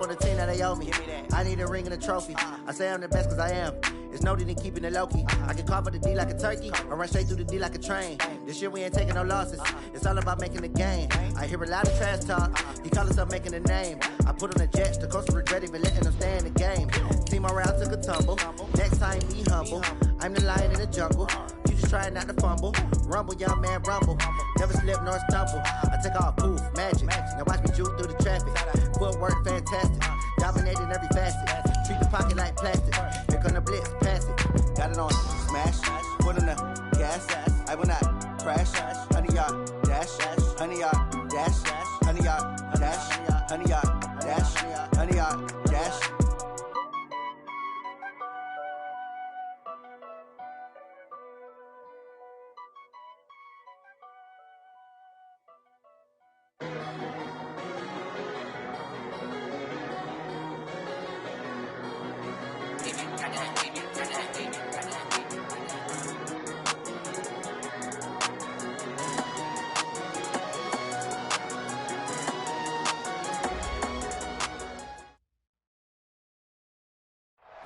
on the team that they owe me. I need a ring and a trophy. I say I'm the best because I am. It's noted in keeping it low-key. I can carve up the D like a turkey or run straight through the D like a train. This year we ain't taking no losses. It's all about making the game. I hear a lot of trash talk. He call himself making a name. I put on the Jets. The coach regret even letting them stay in the game. Team around took a tumble. Next time be humble. I'm the lion in the jungle. You just trying not to fumble. Rumble, young man, rumble. Never slip nor stumble. I take off, poof, magic. Now watch me juke through the traffic. Footwork fantastic. Dominating every facet. Treat the pocket like plastic. Here come the blitz, pass it. Got it on smash. Put on the gas. I will not crash. 100-yard dash. 100-yard dash. 100-yard dash. 100-yard dash. 100-yard dash.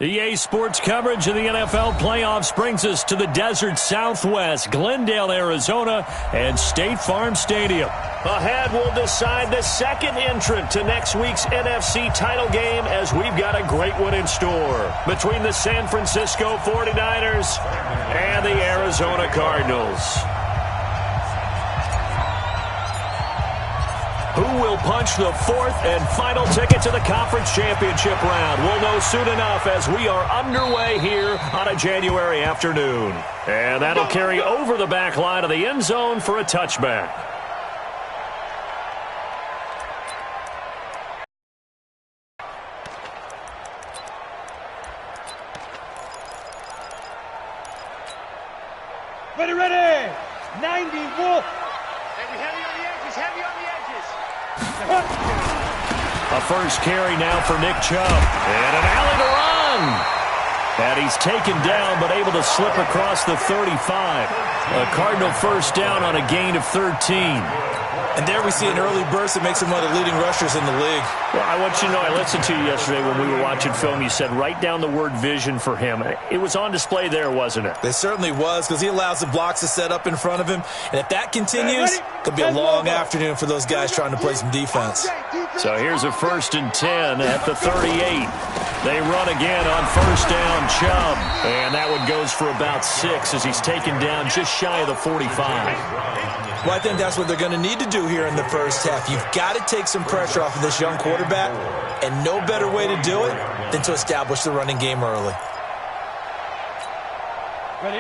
EA Sports coverage of the NFL playoffs brings us to the desert Southwest, Glendale, Arizona, and State Farm Stadium. Ahead, we'll decide the second entrant to next week's NFC title game as we've got a great one in store between the San Francisco 49ers and the Arizona Cardinals. Who will punch the fourth and final ticket to the conference championship round? We'll know soon enough as we are underway here on a January afternoon. And that'll carry over the back line of the end zone for a touchback. Ready, 90, Wolf. Heavy on the edges, heavy on the edges. A first carry now for Nick Chubb. And an alley to run. And he's taken down but able to slip across the 35. A Cardinal first down on a gain of 13. And there we see an early burst that makes him one of the leading rushers in the league. Well, I want you to know, I listened to you yesterday when we were watching film. You said write down the word vision for him. It was on display there, wasn't it? It certainly was, because he allows the blocks to set up in front of him. And if that continues, it could be a long afternoon for those guys trying to play some defense. So here's a 1st and 10 at the 38. They run again on first down, Chubb. And that one goes for about 6 as he's taken down just shy of the 45. Well, I think that's what they're going to need to do here in the first half. You've got to take some pressure off of this young quarterback, and no better way to do it than to establish the running game early.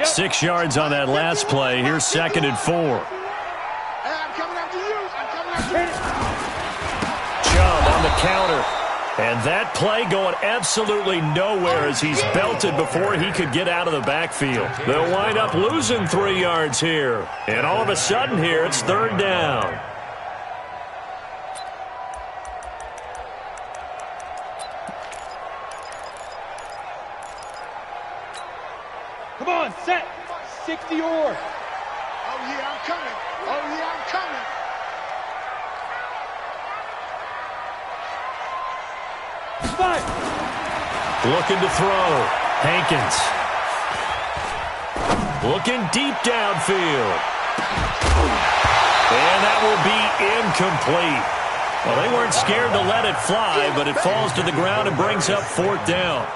6 yards on that last play. Here's 2nd and 4. I'm coming after you. I'm coming after you. Chubb on the counter. And that play going absolutely nowhere as he's belted before he could get out of the backfield. They'll wind up losing 3 yards here. And all of a sudden here, it's 3rd down. Come on, set. 60 or. Oh, yeah, I'm coming. Oh, yeah, I'm coming. Five. Looking to throw. Hankins. Looking deep downfield. And that will be incomplete. Well, they weren't scared to let it fly, but it falls to the ground and brings up 4th down.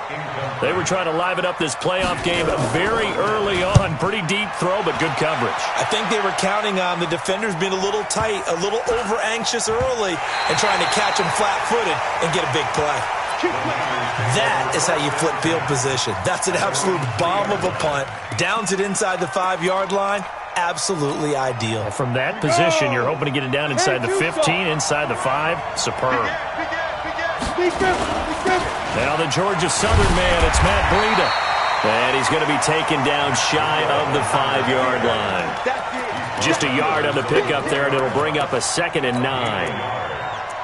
They were trying to liven up this playoff game very early on. Pretty deep throw, but good coverage. I think they were counting on the defenders being a little tight, a little over-anxious early, and trying to catch them flat-footed and get a big play. That is how you flip field position. That's an absolute bomb of a punt. Downs it inside the 5-yard line. Absolutely ideal. From that position, you're hoping to get it down inside the 15, inside the 5. Superb. Now the Georgia Southern man, it's Matt Breida. And he's going to be taken down shy of the 5-yard line. Just a yard on the pickup there, and it'll bring up a 2nd and 9.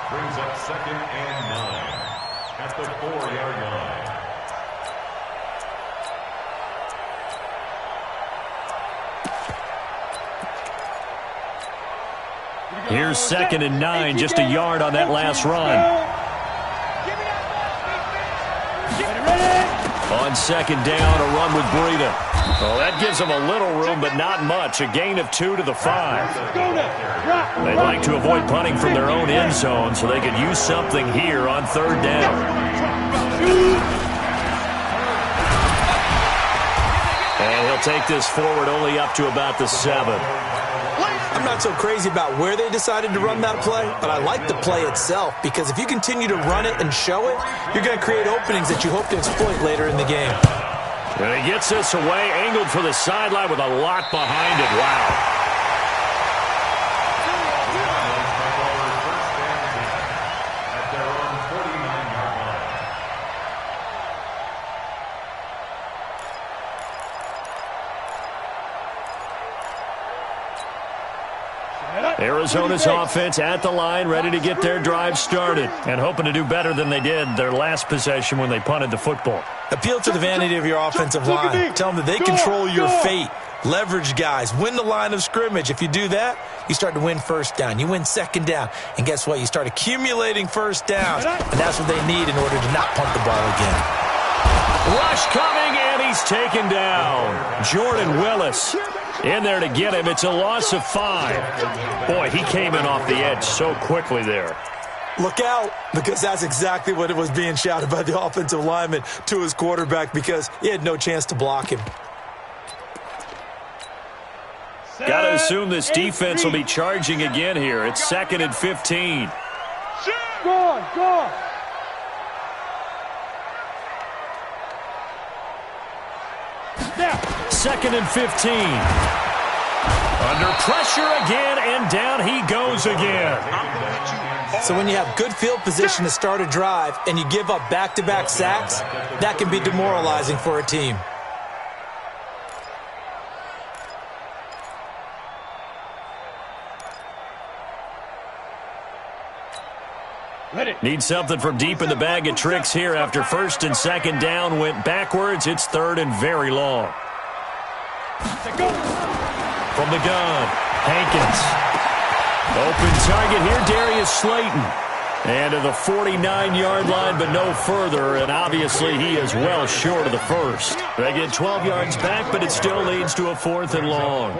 Brings up 2nd and 9 at the 4-yard line. Here's 2nd and 9, just a yard on that last run. Give me On second down, a run with Breida. Well, that gives them a little room, but not much. A gain of 2 to the 5. They'd like to avoid punting from their own end zone so they could use something here on third down. And he'll take this forward only up to about the 7. I'm not so crazy about where they decided to run that play, but I like the play itself because if you continue to run it and show it, you're going to create openings that you hope to exploit later in the game. And he gets this away, angled for the sideline with a lot behind it. Wow. Arizona's offense at the line, ready to get their drive started and hoping to do better than they did their last possession when they punted the football. Appeal to the vanity of your offensive line. Tell them that they control your fate. Leverage guys. Win the line of scrimmage. If you do that, you start to win first down. You win second down. And guess what? You start accumulating first downs. And that's what they need in order to not punt the ball again. Rush coming, and he's taken down. Jordan Willis in there to get him. It's a loss of 5. Boy, he came in off the edge so quickly there. Look out, because that's exactly what it was being shouted by the offensive lineman to his quarterback because he had no chance to block him. Got to assume this defense will be charging again here. It's 2nd and 15. Go on. Now. 2nd and 15. Under pressure again, and down he goes again. So when you have good field position to start a drive and you give up back-to-back sacks, that can be demoralizing for a team. Need something from deep in the bag of tricks here after 1st and 2nd down went backwards. It's 3rd and very long. From the gun, Hankins. Open target here, Darius Slayton. And to the 49-yard line, but no further, and obviously he is well short of the first. They get 12 yards back, but it still leads to a 4th and long.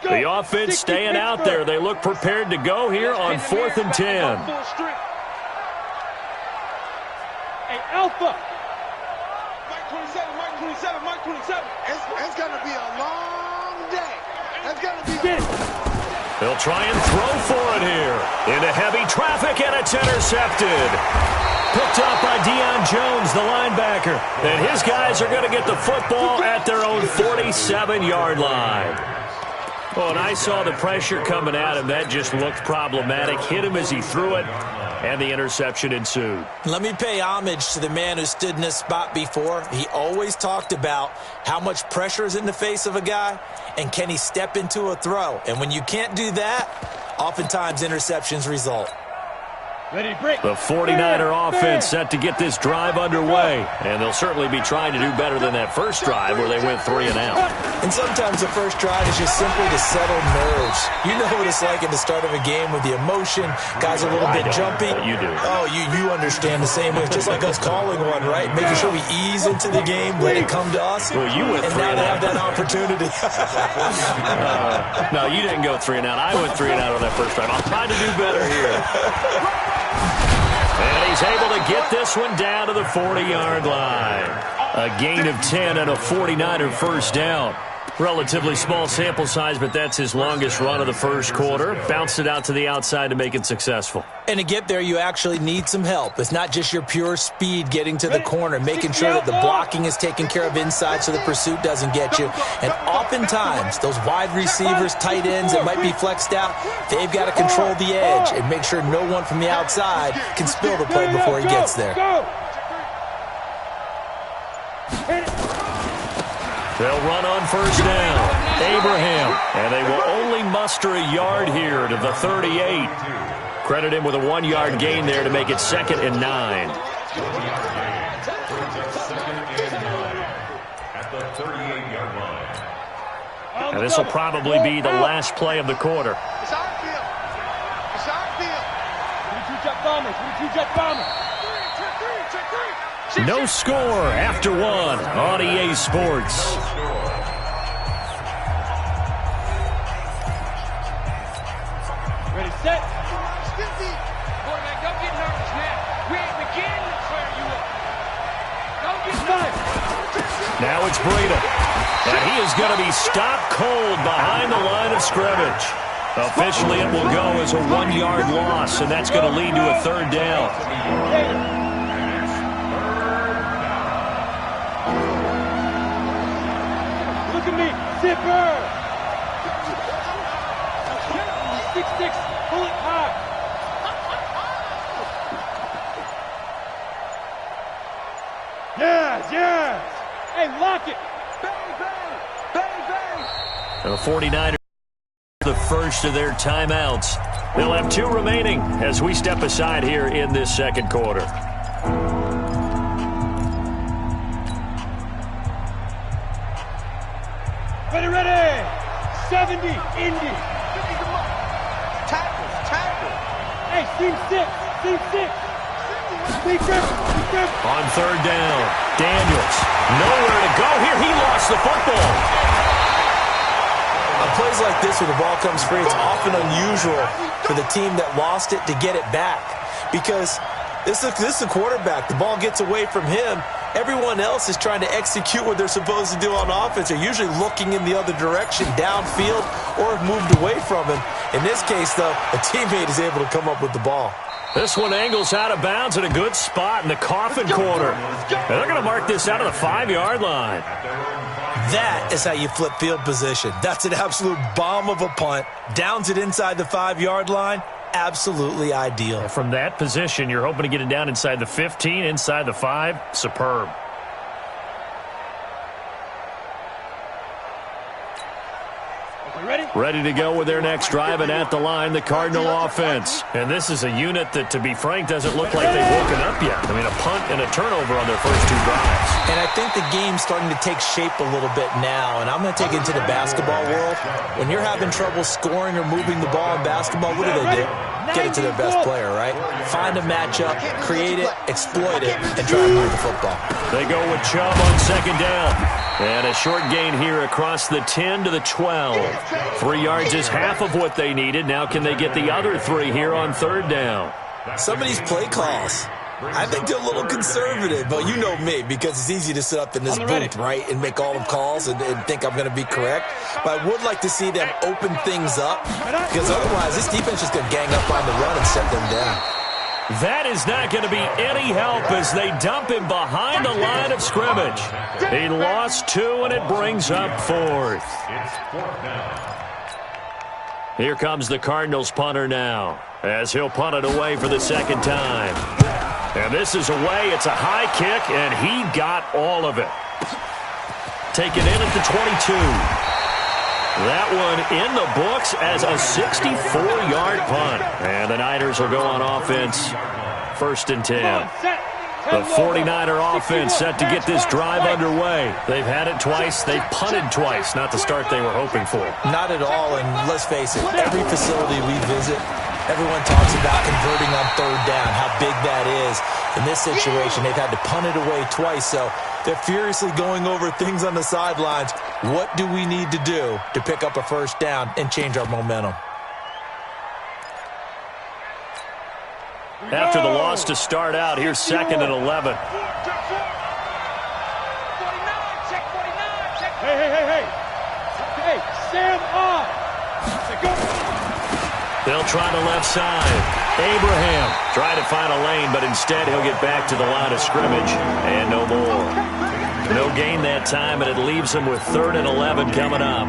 The offense staying out there. They look prepared to go here on 4th and 10. Hey, Alpha. Mike 27. It's going to be a long day. It's going to be They'll try and throw for it here. Into heavy traffic, and it's intercepted. Picked up by Deion Jones, the linebacker. And his guys are going to get the football at their own 47-yard line. Well, and I saw the pressure coming at him. That just looked problematic. Hit him as he threw it, and the interception ensued. Let me pay homage to the man who stood in this spot before. He always talked about how much pressure is in the face of a guy, and can he step into a throw. And when you can't do that, oftentimes interceptions result. The 49er offense set to get this drive underway, and they'll certainly be trying to do better than that first drive where they went 3 and out. And sometimes the first drive is just simply to settle nerves. You know what it's like at the start of a game with the emotion. Guys are a little bit jumpy. You do. Oh, you understand the same way. It's just like us calling one, right? Making sure we ease into the game, let it come to us. Well, you went 3 and and now out. they have that opportunity. No, you didn't go 3 and out. I went 3 and out on that first drive. I'll try to do better here. And he's able to get this one down to the 40-yard line. A gain of 10 and a 49er first down. Relatively small sample size, but that's his longest run of the first quarter. Bounced it out to the outside to make it successful. And to get there, you actually need some help. It's not just your pure speed getting to the corner, making sure that the blocking is taken care of inside so the pursuit doesn't get you. And oftentimes, those wide receivers, tight ends that might be flexed out, they've got to control the edge and make sure no one from the outside can spill the play before he gets there. They'll run on first down. Abraham. And they will only muster a yard here to the 38. Credit him with a 1-yard gain there to make it 2nd and 9. 38-yard line. And this will probably be the last play of the quarter. It's our field. It's our field. 22 jet bombers. 22 jet bombers. No score after one on EA Sports. Ready, set. Quarterback, don't get nervous now. We ain't beginning to clear you up. Don't get nervous. Now it's Breida. And he is going to be stopped cold behind the line of scrimmage. Officially, it will go as a 1-yard loss, and that's going to lead to a third down. Look at me. Zipper. 6'6". Pull it high. Yes, yes. Hey, lock it. The 49ers, the first of their timeouts. They'll have 2 remaining as we step aside here in this second quarter. Ready, ready. 70, Indy. Tackle. Hey, seam 6. Big grip. On third down, Daniels. Nowhere to go here. He lost the football. On plays like this where the ball comes free, it's often unusual for the team that lost it to get it back. Because this is the quarterback. The ball gets away from him. Everyone else is trying to execute what they're supposed to do on offense. They're usually looking in the other direction, downfield, or have moved away from him. In this case, though, a teammate is able to come up with the ball. This one angles out of bounds at a good spot in the coffin corner. And they're going to mark this out of the 5-yard line. That is how you flip field position. That's an absolute bomb of a punt. Downs it inside the 5-yard line. Absolutely ideal. From that position, you're hoping to get it down inside the 15, inside the 5. Superb. Ready to go with their next drive, and at the line, the Cardinal offense. And this is a unit that, to be frank, doesn't look like they've woken up yet. I mean, a punt and a turnover on their first 2 drives. And I think the game's starting to take shape a little bit now, and I'm going to take it to the basketball world. When you're having trouble scoring or moving the ball in basketball, what do? Get it to their best player, right? Find a matchup, create it, exploit it, and try to move the football. They go with Chubb on second down. And a short gain here across the 10 to the 12. 3 yards is half of what they needed. Now can they get the other 3 here on third down? Some of these play calls, I think they're a little conservative, but you know me, because it's easy to sit up in this booth, right, and make all the calls and think I'm going to be correct. But I would like to see them open things up, because otherwise this defense is going to gang up on the run and set them down. That is not going to be any help as they dump him behind the line of scrimmage. He lost 2, and it brings up 4th. Here comes the Cardinals punter now, as he'll punt it away for the second time. And this is away. It's a high kick, and he got all of it. Taken in at the 22. That one in the books as a 64-yard punt. And the Niners will go on offense, 1st and 10. The 49er offense set to get this drive underway. They've had it twice. They've punted twice. Not the start they were hoping for. Not at all, and let's face it, every facility we visit, everyone talks about converting on third down, how big that is. In this situation, they've had to punt it away twice, so they're furiously going over things on the sidelines. What do we need to do to pick up a first down and change our momentum? After the loss to start out, here's 2nd and 11. Hey, Sam on. They'll try the left side. Abraham tried to find a lane, but instead he'll get back to the line of scrimmage and no more. No gain that time, and it leaves him with 3rd and 11 coming up.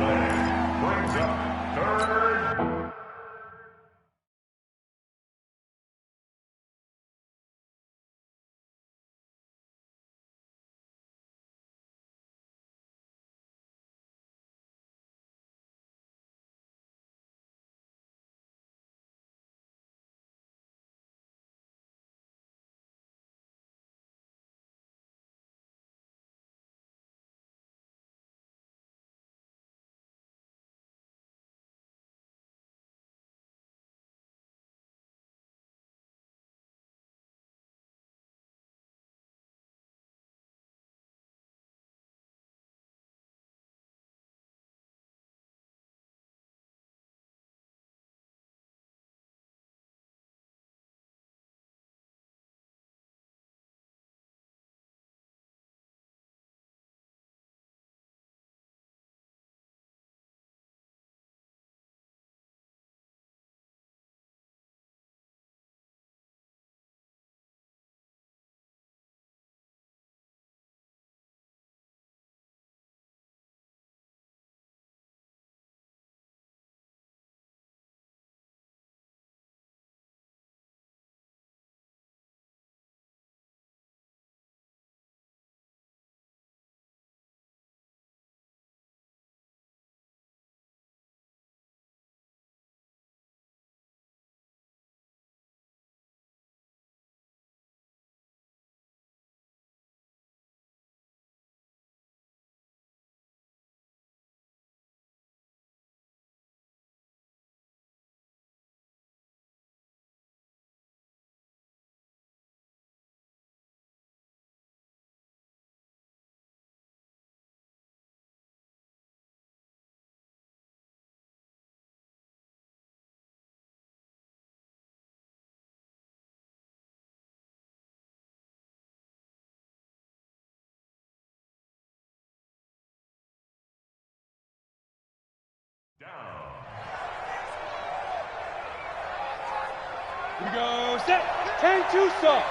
Here we go, set, 10-2 soft.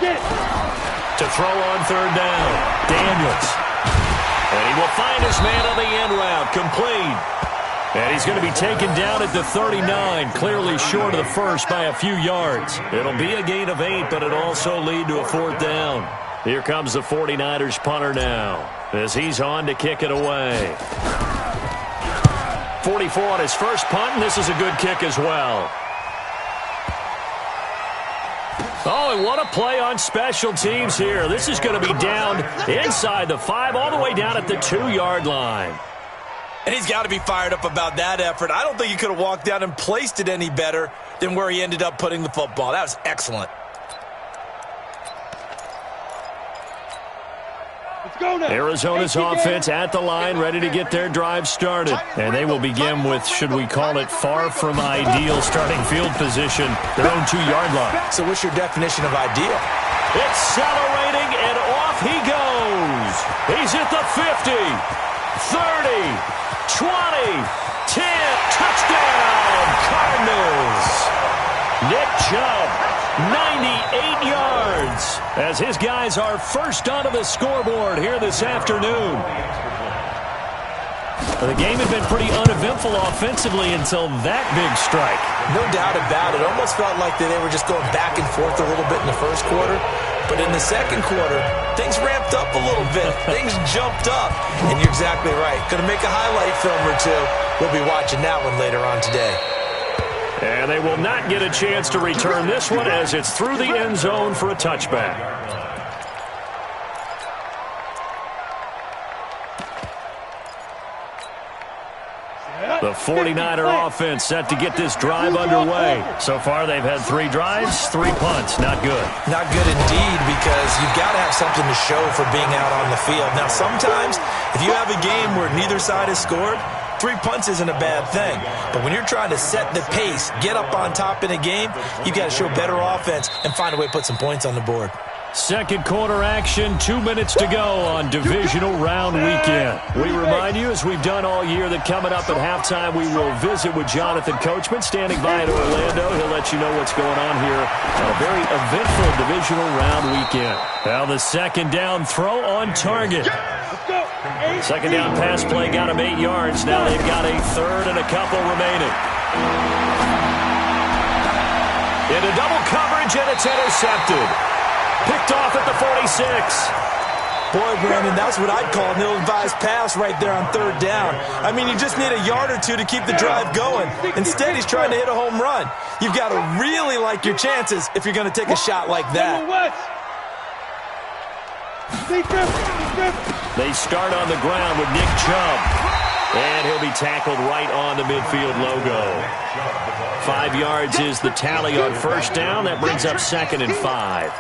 Get it. To throw on third down, Daniels. And he will find his man on the end route, complete. And he's going to be taken down at the 39, clearly short of the first by a few yards. It'll be a gain of 8, but it'll also lead to a fourth down. Here comes the 49ers punter now, as he's on to kick it away. 44 on his first punt, and this is a good kick as well. Oh, and what a play on special teams here. This is going to be down inside the 5, all the way down at the 2-yard line. And he's got to be fired up about that effort. I don't think he could have walked down and placed it any better than where he ended up putting the football. That was excellent. Let's go now. Arizona's offense at the line, ready to get their drive started. And they will begin with, should we call it, far from ideal starting field position, their own 2-yard line. So what's your definition of ideal? Accelerating, and off he goes. He's at the 50, 30, 20, 10, touchdown, Cardinals. Nick Chubb, 98 yards, as his guys are first onto the scoreboard here this afternoon. The game had been pretty uneventful offensively until that big strike. No doubt about it. Almost felt like they were just going back and forth a little bit in the first quarter. But in the second quarter, things ramped up a little bit. Things jumped up. And you're exactly right. Going to make a highlight film or two. We'll be watching that one later on today. And they will not get a chance to return this one as it's through the end zone for a touchback. The 49er offense set to get this drive underway. So far, they've had 3 drives, 3 punts. Not good. Not good indeed, because you've got to have something to show for being out on the field. Now, sometimes, if you have a game where neither side has scored, 3 punts isn't a bad thing. But when you're trying to set the pace, get up on top in a game, you've got to show better offense and find a way to put some points on the board. Second quarter action, 2 minutes to go on divisional round weekend. We remind you, as we've done all year, that coming up at halftime, we will visit with Jonathan Coachman, standing by in Orlando. He'll let you know what's going on here on a very eventful divisional round weekend. Now the second down throw on target. Second down pass play got him 8 yards. Now they've got a third and a couple remaining. Into double coverage, and it's intercepted. Picked off at the 46. Boy, Brandon, that's what I'd call an ill-advised pass right there on third down. I mean, you just need a yard or two to keep the drive going. Instead, he's trying to hit a home run. You've got to really like your chances if you're going to take a shot like that. They start on the ground with Nick Chubb. And he'll be tackled right on the midfield logo. 5 yards is the tally on first down. That brings up 2nd and 5.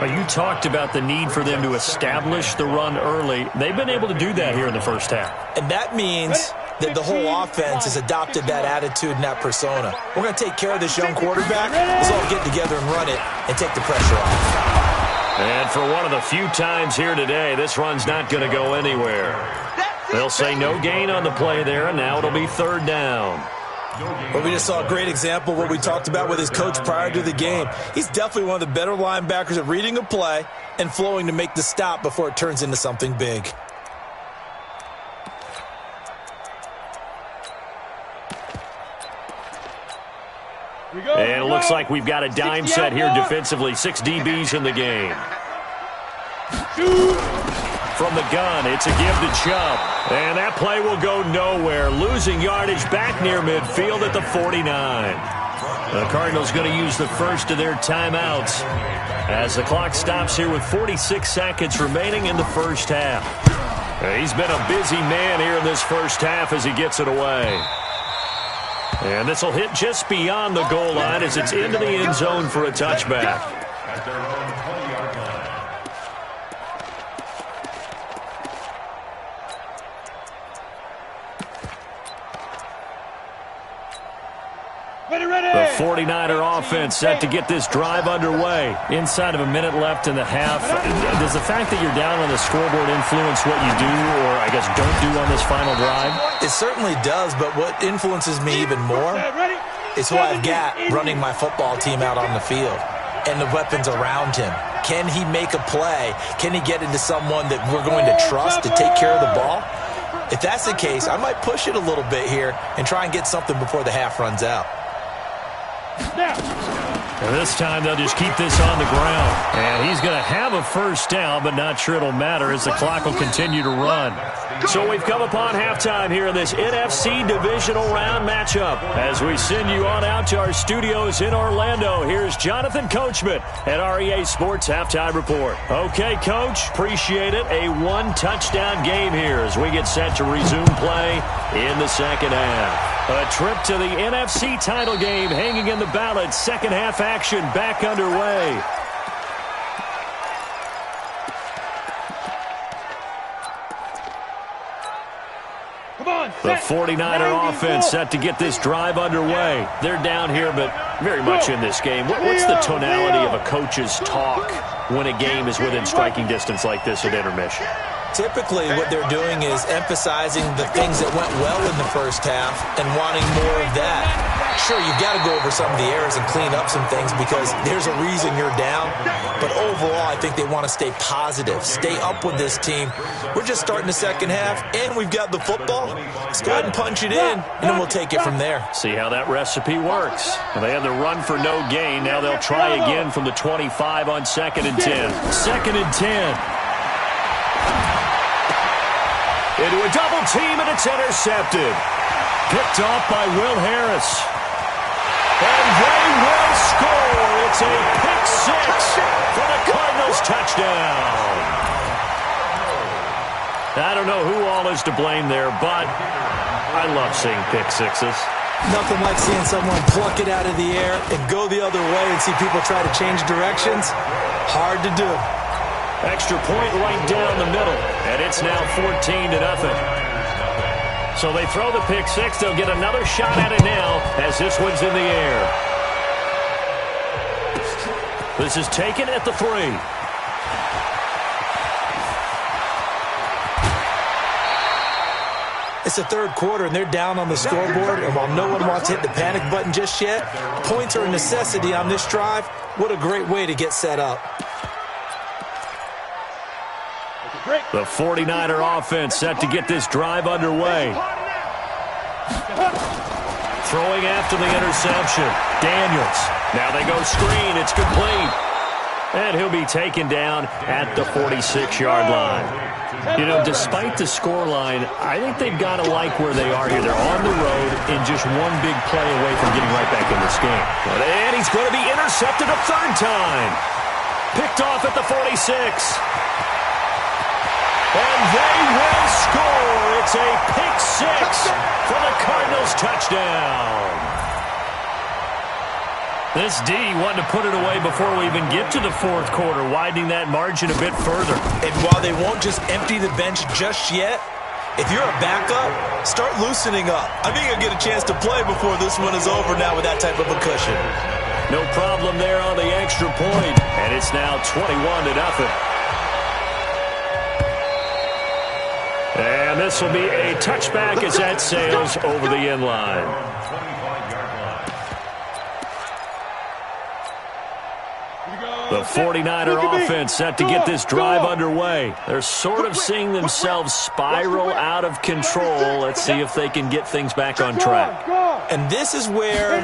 Well, you talked about the need for them to establish the run early. They've been able to do that here in the first half. And that means that the whole offense has adopted that attitude and that persona. We're going to take care of this young quarterback. Let's all get together and run it and take the pressure off. And for one of the few times here today, this run's not going to go anywhere. They'll say no gain on the play there, and now it'll be third down. Well, we just saw a great example of what we talked about with his coach prior to the game. He's definitely one of the better linebackers at reading a play and flowing to make the stop before it turns into something big. And it looks like we've got a dime set here defensively. 6 DBs in the game. From the gun, it's a give to Chubb. And that play will go nowhere. Losing yardage back near midfield at the 49. The Cardinals going to use the first of their timeouts as the clock stops here with 46 seconds remaining in the first half. He's been a busy man here in this first half as he gets it away. And this will hit just beyond the goal line as it's into the end zone for a touchback. The 49er offense set to get this drive underway. Inside of a minute left in the half. Does the fact that you're down on the scoreboard influence what you do, or I guess don't do on this final drive? It certainly does, but what influences me even more is who I've got running my football team out on the field and the weapons around him. Can he make a play? Can he get into someone that we're going to trust to take care of the ball? If that's the case, I might push it a little bit here and try and get something before the half runs out. And this time they'll just keep this on the ground. And he's going to have a first down, but not sure it'll matter as the clock will continue to run. So we've come upon halftime here in this NFC divisional round matchup. As we send you on out to our studios in Orlando, here's Jonathan Coachman at REA Sports Halftime Report. Okay, Coach, appreciate it. A one-touchdown game here as we get set to resume play in the second half. A trip to the NFC title game hanging in the balance. Second half action back underway. The 49er offense set to get this drive underway. They're down here, but very much in this game. What's the tonality of a coach's talk when a game is within striking distance like this at intermission? Typically, what they're doing is emphasizing the things that went well in the first half and wanting more of that. Sure, you've got to go over some of the errors and clean up some things because there's a reason you're down. But overall, I think they want to stay positive, stay up with this team. We're just starting the second half, and we've got the football. Let's go ahead and punch it in, and then we'll take it from there. See how that recipe works. They had the run for no gain. Now they'll try again from the 25 on 2nd and 10. 2nd and 10. Into a double team, and it's intercepted. Picked off by Will Harris. And they will score. It's a pick six for the Cardinals touchdown. I don't know who all is to blame there, but I love seeing pick sixes. Nothing like seeing someone pluck it out of the air and go the other way and see people try to change directions. Hard to do. Extra point right down the middle, and it's now 14-0. So they throw the pick six. They'll get another shot at it now as this one's in the air. This is taken at the 3. It's the third quarter, and they're down on the scoreboard, and while no one wants to hit the panic button just yet, points are a necessity on this drive. What a great way to get set up. The 49er offense set to get this drive underway. Throwing after the interception. Daniels. Now they go screen. It's complete. And he'll be taken down at the 46-yard line. You know, despite the scoreline, I think they've got to like where they are here. They're on the road and just one big play away from getting right back in this game. And he's going to be intercepted a third time. Picked off at the 46. And they will score. It's a pick six for the Cardinals touchdown. This D wanted to put it away before we even get to the fourth quarter, widening that margin a bit further. And while they won't just empty the bench just yet, if you're a backup, start loosening up. I think you'll get a chance to play before this one is over now with that type of a cushion. No problem there on the extra point. And it's now 21-0. And this will be a touchback as that sails over the end line. The 49er offense set to get this drive underway. They're sort of seeing themselves spiral out of control. Let's see if they can get things back on track. And this is where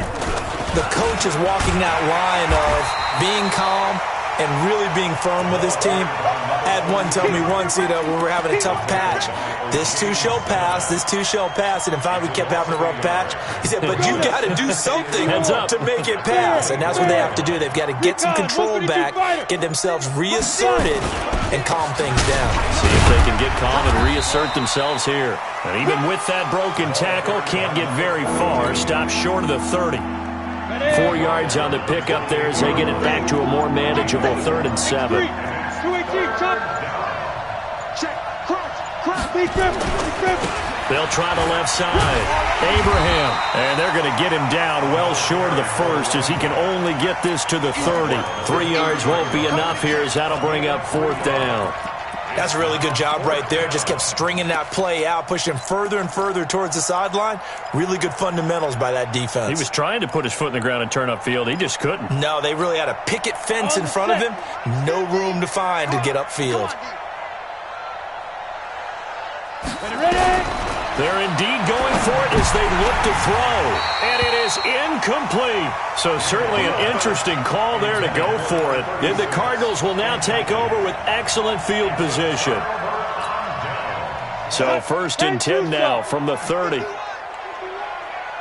the coach is walking that line of being calm and really being firm with his team. I had one tell me once, when we were having a tough patch, this too shall pass, this too shall pass. And in fact, we kept having a rough patch. He said, but you got to do something to make it pass. And that's what they have to do. They've got to get some control back, get themselves reasserted, and calm things down. See if they can get calm and reassert themselves here. And even with that broken tackle, can't get very far. Stops short of the 30. 4 yards on the pickup there as they get it back to a more manageable 3rd and 7. 218, top. Check, cross, defense. They'll try the left side. Abraham. And they're going to get him down well short of the first as he can only get this to the 30. 3 yards won't be enough here as that'll bring up 4th down. That's a really good job right there. Just kept stringing that play out, pushing him further and further towards the sideline. Really good fundamentals by that defense. He was trying to put his foot in the ground and turn upfield. He just couldn't. No, they really had a picket fence in front of him. No room to find to get upfield. They're indeed going for it as they look to throw. And it is incomplete. So certainly an interesting call there to go for it. And the Cardinals will now take over with excellent field position. So 1st and 10 now from the 30.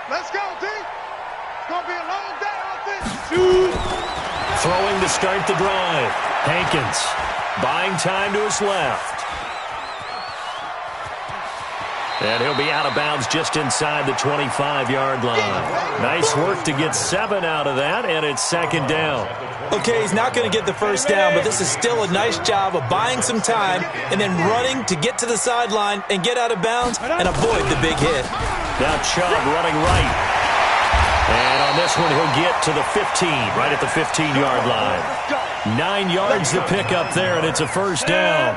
Let's go, D. It's going to be a long day out there. Throwing to start the drive. Hankins buying time to his left. And he'll be out of bounds just inside the 25-yard line. Nice work to get 7 out of that, and it's 2nd down. Okay, he's not going to get the 1st down, but this is still a nice job of buying some time and then running to get to the sideline and get out of bounds and avoid the big hit. Now Chubb running right. And on this one, he'll get to the 15, right at the 15-yard line. 9 yards to pick up there, and it's a 1st down.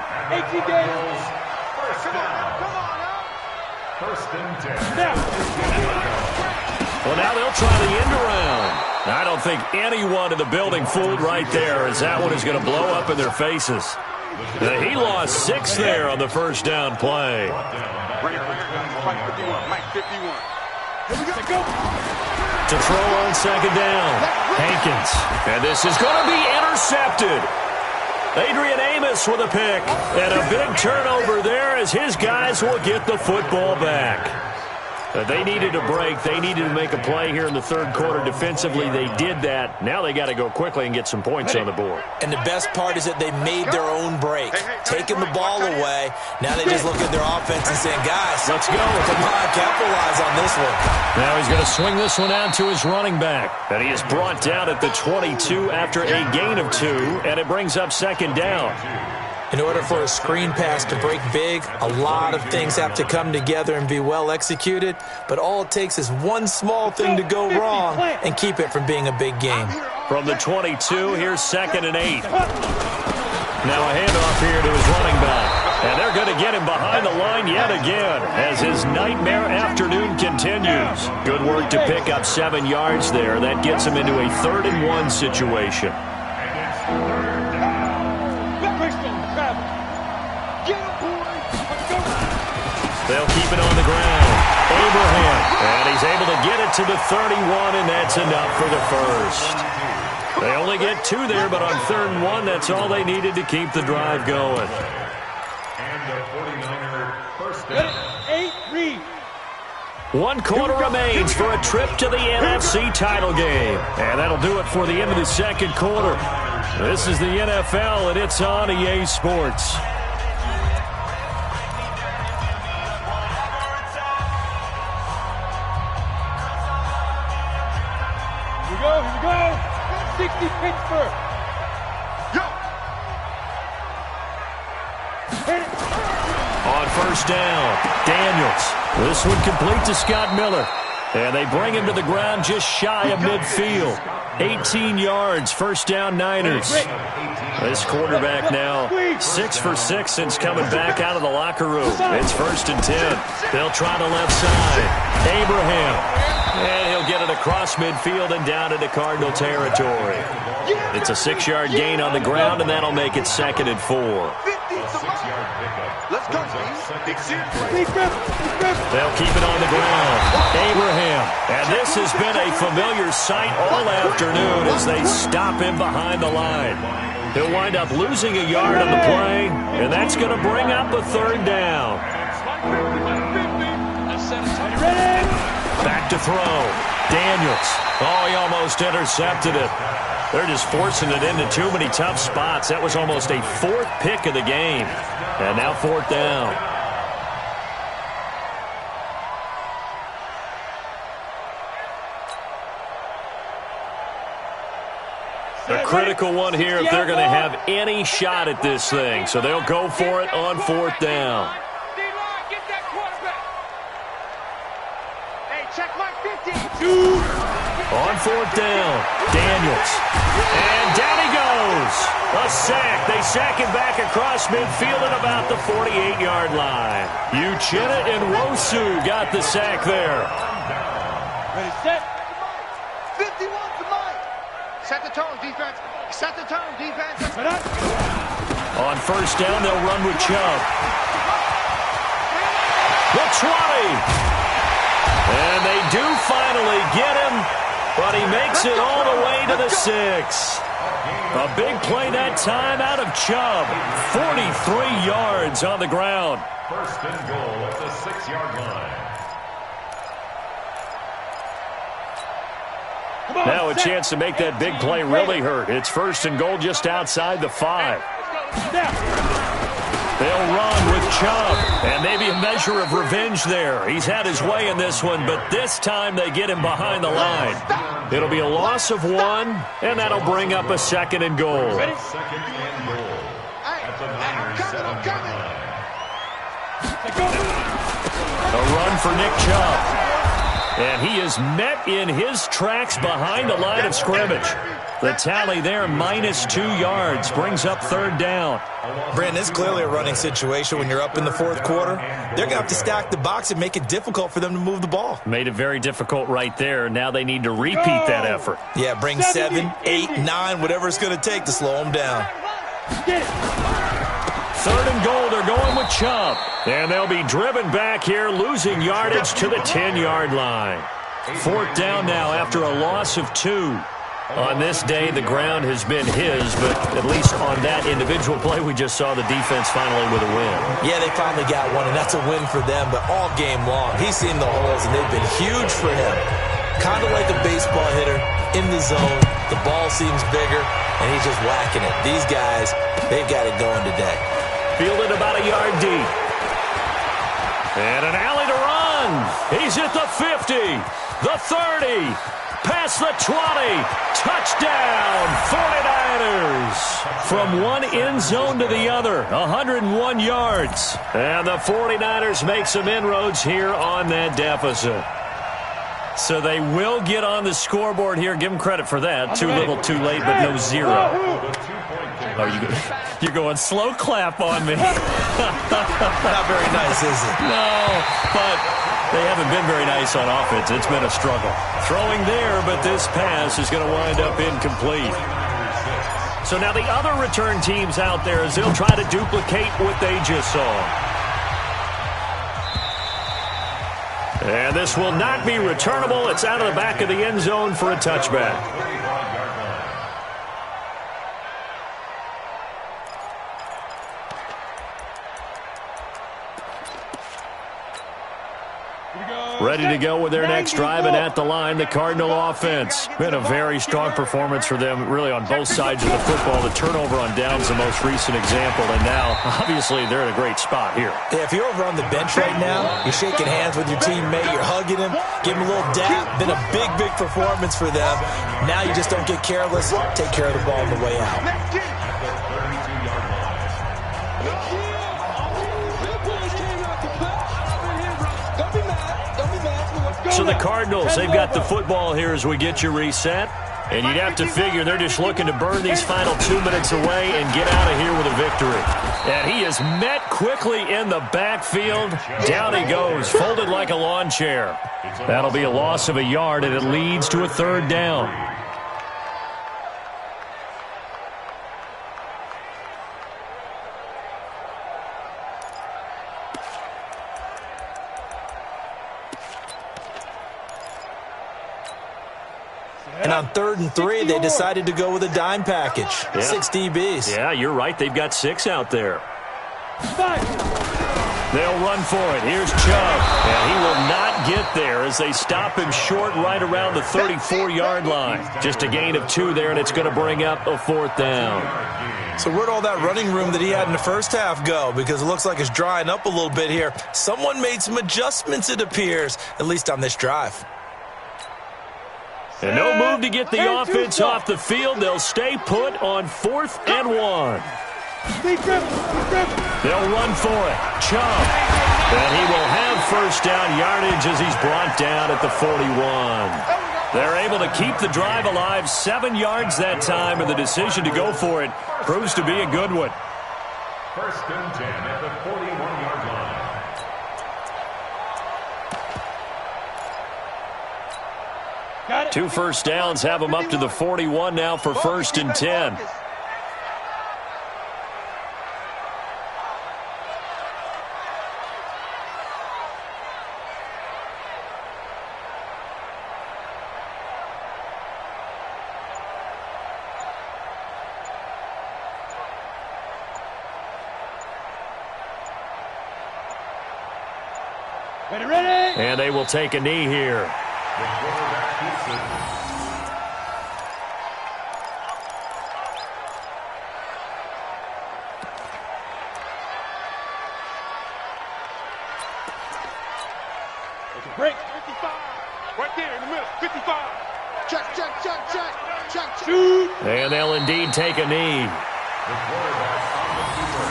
1st and 10. Well, now they'll try the end around. I don't think anyone in the building fooled right there, as that one is going to blow up in their faces. He lost 6 there on the 1st down play. To throw on 2nd down, Hankins. And this is going to be intercepted. Adrian Amos with a pick. And a big turnover there as his guys will get the football back. They needed a break. They needed to make a play here in the 3rd quarter. Defensively, they did that. Now they got to go quickly and get some points on the board. And the best part is that they made their own break, taking the ball away. Now they just look at their offense and saying, guys, let's go. Come on, capitalize on this one. Now he's going to swing this one out to his running back. And he is brought down at the 22 after a gain of 2, and it brings up 2nd down. In order for a screen pass to break big, a lot of things have to come together and be well executed, but all it takes is one small thing to go wrong and keep it from being a big game. From the 22, here's 2nd and 8. Now a handoff here to his running back. And they're going to get him behind the line yet again as his nightmare afternoon continues. Good work to pick up 7 yards there. That gets him into a 3rd and 1 situation. They'll keep it on the ground. Abraham. And he's able to get it to the 31, and that's enough for the 1st. They only get 2 there, but on 3rd and 1, that's all they needed to keep the drive going. And the 49er 1st down. 8, read. 1 quarter remains for a trip to the NFC title game. And that'll do it for the end of the 2nd quarter. This is the NFL, and it's on EA Sports. Here we go. 60 Pittsburgh. Yo. Hit it. On 1st down, Daniels. This one complete to Scott Miller. And they bring him to the ground just shy of midfield. 18 yards, 1st down Niners. This quarterback now 6 for 6 since coming back out of the locker room. It's 1st and 10. They'll try the left side. Abraham. And he'll get it across midfield and down into Cardinal territory. It's a 6-yard gain on the ground, and that'll make it 2nd and 4. Let's go, They'll keep it on the ground. Abraham. And this has been a familiar sight all afternoon as they stop him behind the line. He'll wind up losing a yard on the play, and that's going to bring up a 3rd down. Back to throw. Daniels. Oh, he almost intercepted it. They're just forcing it into too many tough spots. That was almost a 4th pick of the game. And now 4th down. A critical one here if they're going to have any shot at this thing. So they'll go for it on 4th down. On fourth down, Daniels. And down he goes. A sack. They sack him back across midfield at about the 48-yard line. Uchenna and Wosu got the sack there. Ready, set. 51 to Mike. Set the tone, defense. Set the tone, defense. On first down, they'll run with Chubb. The 20. And they do finally get him, but he makes it all the way to the 6. A big play that time out of Chubb. 43 yards on the ground. First and goal at the 6-yard line. Now a chance to make that big play really hurt. It's first and goal just outside the 5. They'll run with Chubb, and maybe a measure of revenge there. He's had his way in this one, but this time they get him behind the line. It'll be a loss of 1, and that'll bring up a second and goal. Second and goal at the Niners 7-yard line. A run for Nick Chubb. And he is met in his tracks behind the line of scrimmage. The tally there, -2 yards, brings up third down. Brandon, it's clearly a running situation when you're up in the fourth quarter. They're going to have to stack the box and make it difficult for them to move the ball. Made it very difficult right there. Now they need to repeat that effort. Yeah, bring 7, 8, 9, whatever it's going to take to slow them down. Third and goal, they're going with Chubb. And they'll be driven back here, losing yardage to the 10-yard line. Fourth down now after a loss of 2. On this day, the ground has been his, but at least on that individual play, we just saw the defense finally with a win. Yeah, they finally got one, and that's a win for them, but all game long, he's seen the holes, and they've been huge for him. Kind of like a baseball hitter in the zone. The ball seems bigger, and he's just whacking it. These guys, they've got it going today. Fielded about a yard deep. And an alley to run. He's at the 50, the 30, past the 20. Touchdown, 49ers. From one end zone to the other, 101 yards. And the 49ers make some inroads here on that deficit. So they will get on the scoreboard here. Give them credit for that. Too little, too late, but no 0. Oh, you're going slow clap on me. Not very nice, is it? No, but they haven't been very nice on offense. It's been a struggle. Throwing there, but this pass is going to wind up incomplete. So now the other return teams out there as they'll try to duplicate what they just saw. And this will not be returnable. It's out of the back of the end zone for a touchback. Ready to go with their next drive, and at the line, the Cardinal offense. Been a very strong performance for them, really, on both sides of the football. The turnover on downs, the most recent example, and now, obviously, they're in a great spot here. Yeah, if you're over on the bench right now, you're shaking hands with your teammate, you're hugging him, give him a little dap. Been a big, big performance for them. Now you just don't get careless. Take care of the ball on the way out. So the Cardinals, they've got the football here as we get you reset. And you'd have to figure they're just looking to burn these final 2 minutes away and get out of here with a victory. And he is met quickly in the backfield. Down he goes, folded like a lawn chair. That'll be a loss of a yard, and it leads to a third down. And on 3rd and 3, they decided to go with a dime package. Yeah. 6 DBs. Yeah, you're right. They've got 6 out there. They'll run for it. Here's Chubb. And he will not get there as they stop him short right around the 34-yard line. Just a gain of 2 there, and it's going to bring up a 4th down. So where'd all that running room that he had in the first half go? Because it looks like it's drying up a little bit here. Someone made some adjustments, it appears, at least on this drive. And no move to get the offense off the field. They'll stay put on 4th and 1. They'll run for it. Chubb. And he will have first down yardage as he's brought down at the 41. They're able to keep the drive alive, 7 yards that time, and the decision to go for it proves to be a good one. First and 10 at the 41-yard line. 2 first downs have them up to the 41 now for first and 10. Ready. And they will take a knee here. The quarterback keeps it. It's a break. 55. Right there in the middle. 55. Check. Shoot. And they'll indeed take a knee. The quarterback on the keeper.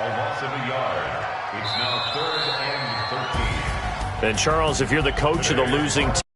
A loss of a yard. It's now 3rd and 13. And Charles, if you're the coach of the losing team,